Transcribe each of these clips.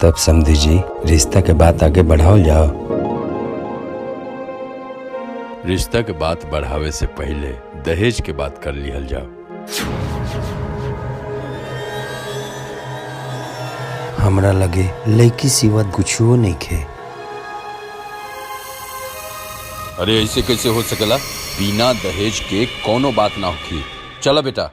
तब समझी जी रिश्ता के बात आगे बढ़ाओ जाओ। रिश्ता के बात बढ़ावे से पहले दहेज के बात कर लिहल जाओ। हमरा लगे लड़की सिवा कुछो नहीं खे। अरे ऐसे कैसे हो सकेला? बिना दहेज के कोनो बात ना होखी। चला बेटा।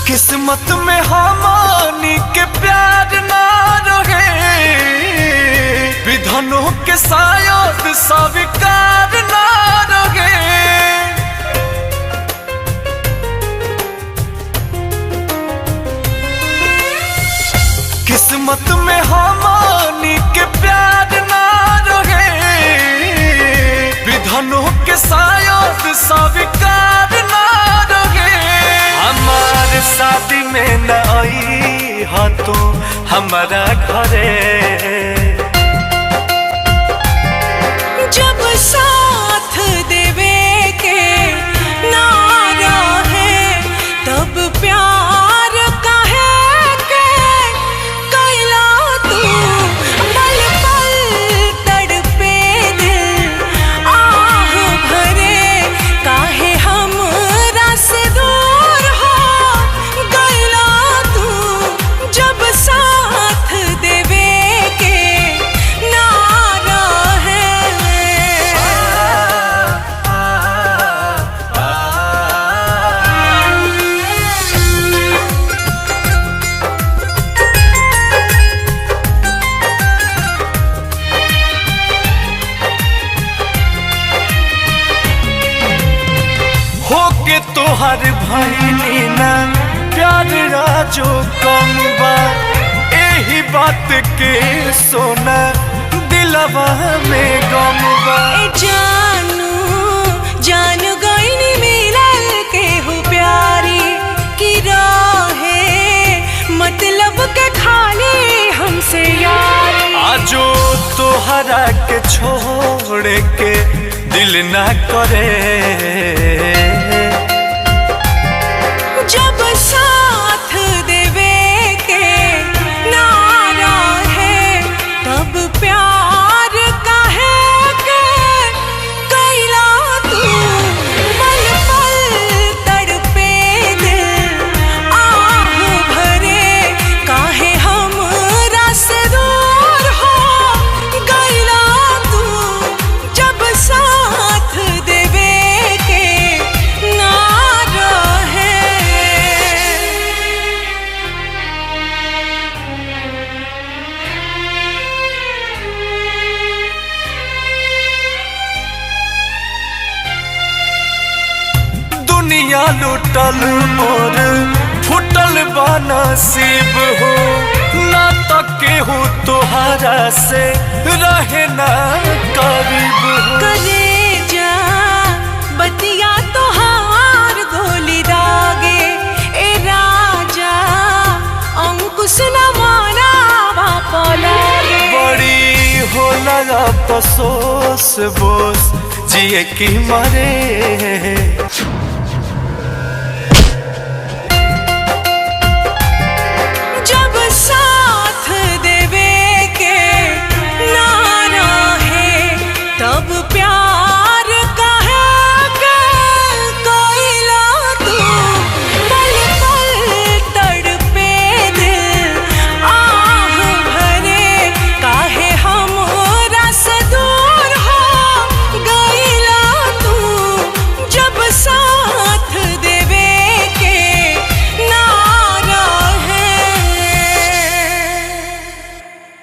किस्मत में हमानी के प्यार ना रहे, विधनों के शायद स्वीकार ना रहे। किस्मत में हमानी के प्यार ना रहे, विधनों के शायद स्वीकार ना रहे। हमारे शादी में न आई हा तो हमारा घरे, जब साथ देवे के ना रहे तब प्यार काहे के कैला तू। पल पल तड़पे दिल आह भरे, काहे हमरा से दूर हो गइला तू। जब साथ देवे के ना रहे। होके तोहर भइली ना प्यार राजो कम बा, एही बात के सोना दिलवा में गम बा। ए जानू गइनी मिलल के हो प्यारी की रहे, मतलब के खाली हमसे यारी। आजो तोहरा के छोड़ के दिल ना करे, जब साथ देवे के ना रहे तब प्यार काहे के कैला तू। पल पल तड़पे दिल आह भरे, काहे हमरा से दूर हो गइला तू। जब साथ देवे के ना रहे। दुनिया लुटल और फुटल बा नसीब हो, ना तके हो तोहरा से रहे ना करीब हो। कलेजा बतिया तोहार गोली दागे, ए राजा अंकुश न माना बापा लागे। बड़ी होला अफसोस बोस जिए की मरे,